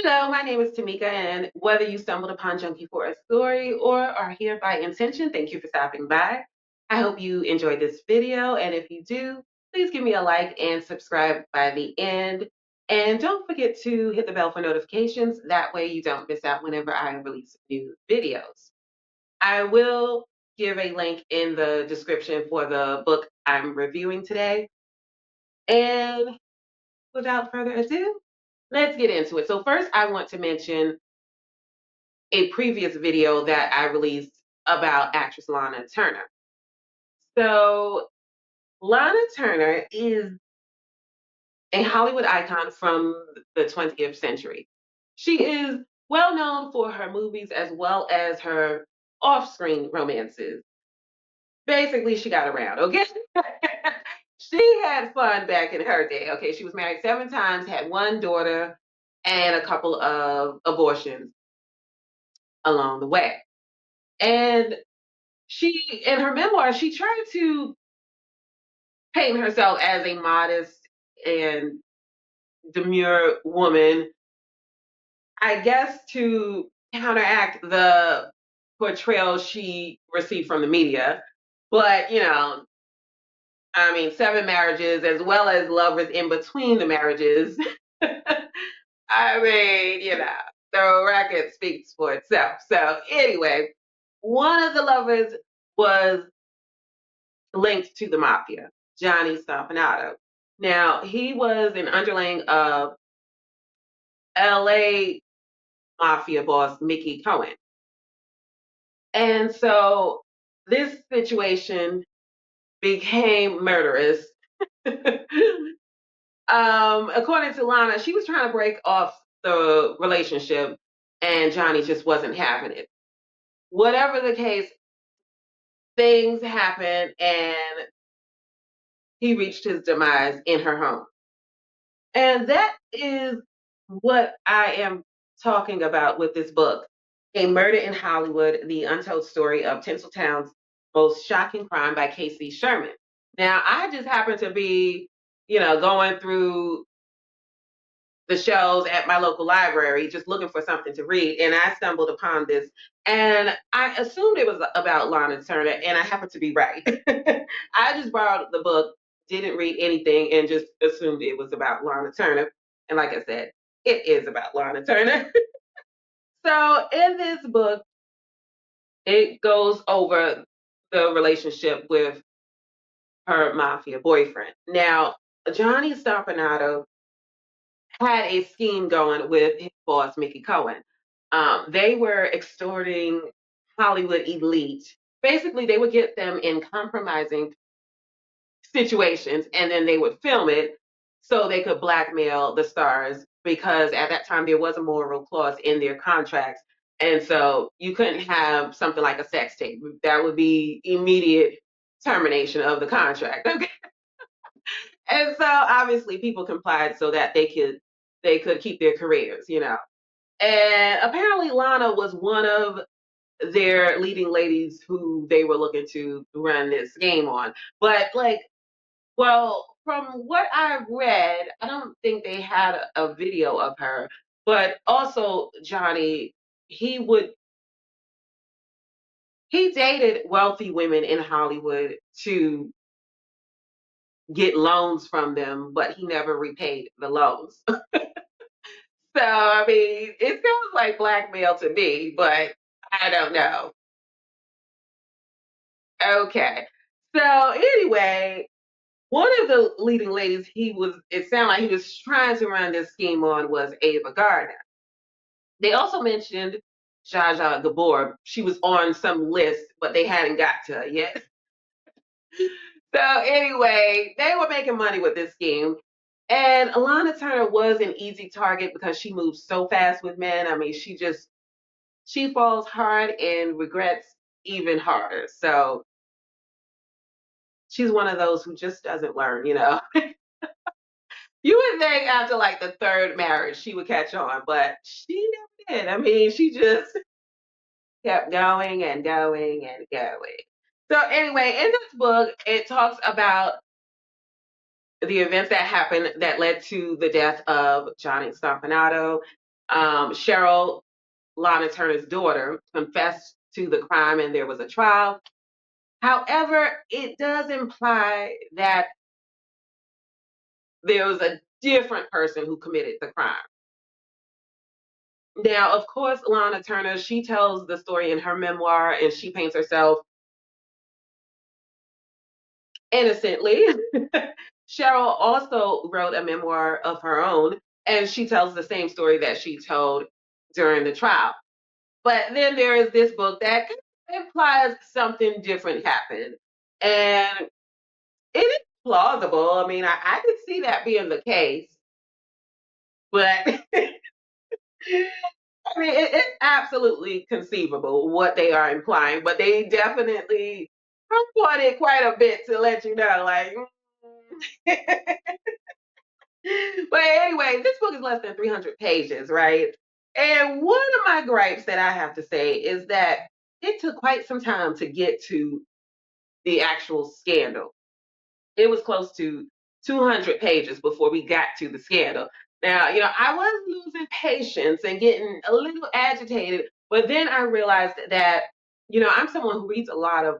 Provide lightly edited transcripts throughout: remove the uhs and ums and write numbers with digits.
Hello, my name is Tamika, and whether you stumbled upon Junkie for a story or are here by intention, thank you for stopping by. I hope you enjoyed this video, and if you do, please give me a like and subscribe by the end. And don't forget to hit the bell for notifications. That way you don't miss out whenever I release new videos. I will give a link in the description for the book I'm reviewing today. And without further ado, let's get into it. So first, I want to mention a previous video that I released about actress Lana Turner. So, Lana Turner is a Hollywood icon from the 20th century. She is well known for her movies as well as her off screen romances. Basically, she got around, okay? She had fun back in her day, okay? She was married 7 times, had one daughter, and a couple of abortions along the way. And she, in her memoir, she tried to paint herself as a modest and demure woman, I guess to counteract the portrayal she received from the media. But, I mean, 7 marriages as well as lovers in between the marriages. I mean, the record speaks for itself. So, anyway, one of the lovers was linked to the Mafia, Johnny Stompanato. Now, he was an underling of LA Mafia boss Mickey Cohen. And so this situation became murderous. According to Lana, she was trying to break off the relationship and Johnny just wasn't having it. Whatever the case, things happened and he reached his demise in her home. And that is what I am talking about with this book, A Murder in Hollywood, The Untold Story of Tinseltown's Most Shocking Crime by Casey Sherman. Now, I just happened to be, going through the shelves at my local library, just looking for something to read, and I stumbled upon this. And I assumed it was about Lana Turner, and I happened to be right. I just borrowed the book, didn't read anything, and just assumed it was about Lana Turner. And like I said, it is about Lana Turner. So in this book, it goes over the relationship with her mafia boyfriend. Now, Johnny Stompanato had a scheme going with his boss, Mickey Cohen. They were extorting Hollywood elite. Basically, they would get them in compromising situations and then they would film it so they could blackmail the stars because at that time there was a moral clause in their contracts. And so you couldn't have something like a sex tape. That would be immediate termination of the contract. Okay. And so obviously people complied so that they could keep their careers. And apparently Lana was one of their leading ladies who they were looking to run this game on. But well, from what I've read, I don't think they had a video of her. But also Johnny, he would he dated wealthy women in Hollywood to get loans from them, but he never repaid the loans. So I mean, it sounds like blackmail to me, but I don't know. Okay. So anyway, one of the leading ladies it sounded like he was trying to run this scheme on was Ava Gardner. They also mentioned Zsa Zsa Gabor. She was on some list, but they hadn't got to her yet. So anyway, they were making money with this scheme. And Alana Turner was an easy target because she moves so fast with men. I mean, she falls hard and regrets even harder. So she's one of those who just doesn't learn. You would think after like the third marriage she would catch on, but she never did. I mean, she just kept going and going and going. So anyway, in this book, it talks about the events that happened that led to the death of Johnny Stompanato. Cheryl, Lana Turner's daughter, confessed to the crime and there was a trial. However, it does imply that there was a different person who committed the crime. Now, of course, Lana Turner, she tells the story in her memoir and she paints herself innocently. Cheryl also wrote a memoir of her own and she tells the same story that she told during the trial. But then there is this book that implies something different happened. And it is plausible. I mean, I could see that being the case. But I mean, it's absolutely conceivable what they are implying, but they definitely point it quite a bit to let you know, like. But anyway, this book is less than 300 pages, right? And one of my gripes that I have to say is that it took quite some time to get to the actual scandal. It was close to 200 pages before we got to the scandal. Now, I was losing patience and getting a little agitated, but then I realized that, I'm someone who reads a lot of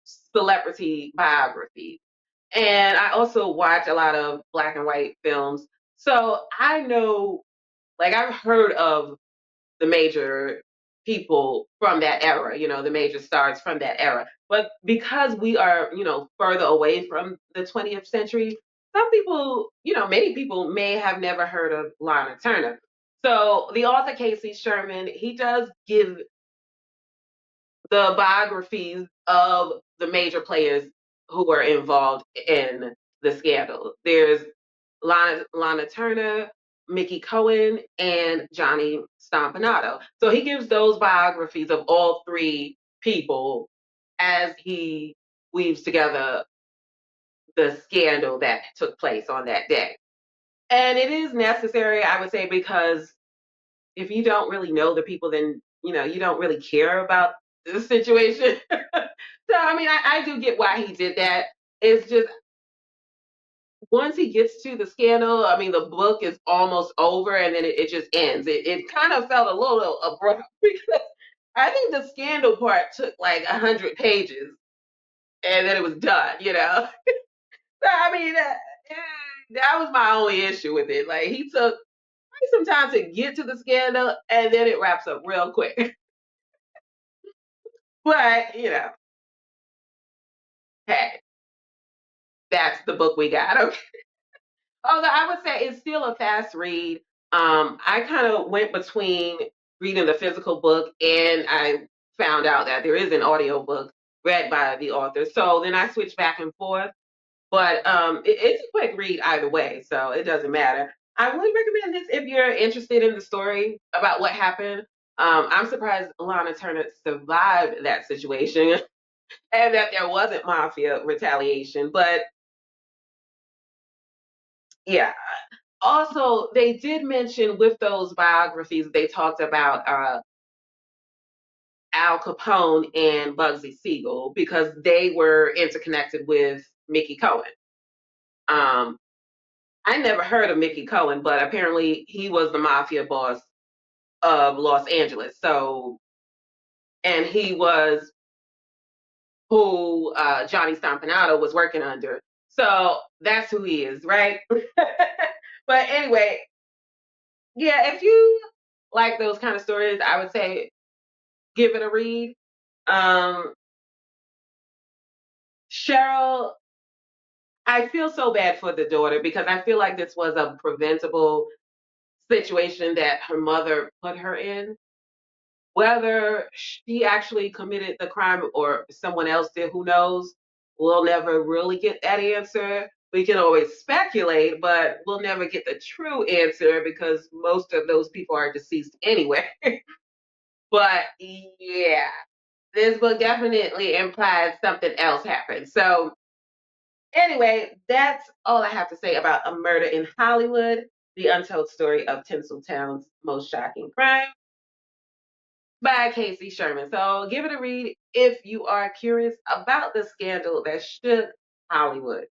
celebrity biographies. And I also watch a lot of black and white films. So I know, like, I've heard of the major people from that era, the major stars from that era. But because we are, further away from the 20th century, some people, many people may have never heard of Lana Turner. So the author Casey Sherman, he does give the biographies of the major players who were involved in the scandal. There's Lana Turner, Mickey Cohen, and Johnny Stompanato. So he gives those biographies of all three people as he weaves together the scandal that took place on that day. And it is necessary, I would say, because if you don't really know the people, then you don't really care about the situation. So I mean, I do get why he did that. It's just once he gets to the scandal, I mean, the book is almost over and then it just ends. It kind of felt a little abrupt because I think the scandal part took like 100 pages and then it was done. So I mean, that was my only issue with it. Like he took some time to get to the scandal and then it wraps up real quick. But, hey, that's the book we got. Okay. Although I would say it's still a fast read. I kind of went between reading the physical book and I found out that there is an audio book read by the author. So then I switched back and forth. But it's a quick read either way, so it doesn't matter. I would recommend this if you're interested in the story about what happened. I'm surprised Lana Turner survived that situation and that there wasn't mafia retaliation. But yeah, also they did mention with those biographies they talked about Al Capone and Bugsy Siegel because they were interconnected with Mickey Cohen. Um, I never heard of Mickey Cohen, but apparently he was the mafia boss of Los Angeles. So, and he was who Johnny Stompanato was working under. So that's who he is, right? But anyway, yeah, if you like those kind of stories, I would say give it a read. Um, Cheryl, I feel so bad for the daughter because I feel like this was a preventable situation that her mother put her in. Whether she actually committed the crime or someone else did, who knows? We'll never really get that answer. We can always speculate, but we'll never get the true answer because most of those people are deceased anyway. But yeah, this book definitely implies something else happened. So anyway, that's all I have to say about A Murder in Hollywood, the untold story of Tinseltown's most shocking crime by Casey Sherman. So give it a read if you are curious about the scandal that shook Hollywood.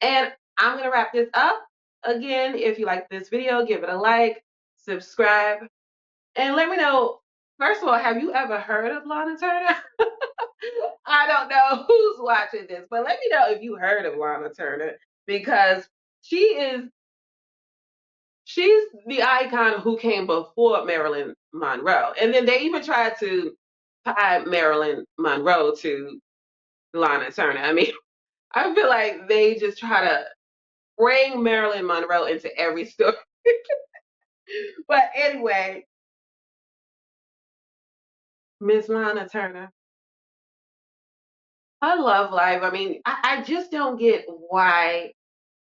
And I'm going to wrap this up. again, if you like this video, give it a like, subscribe, and let me know. First of all, have you ever heard of Lana Turner? I don't know who's watching this, but let me know if you heard of Lana Turner because she is she's the icon who came before Marilyn Monroe. And then they even tried to tie Marilyn Monroe to Lana Turner. I mean, I feel like they just try to bring Marilyn Monroe into every story. But anyway, Miss Lana Turner, I love life. I mean, I just don't get why,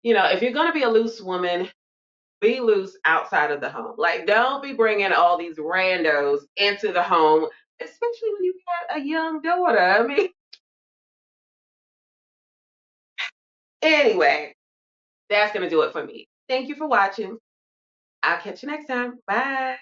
if you're going to be a loose woman, be loose outside of the home. Like, don't be bringing all these randos into the home, especially when you got a young daughter. I mean, anyway, that's going to do it for me. Thank you for watching. I'll catch you next time. Bye.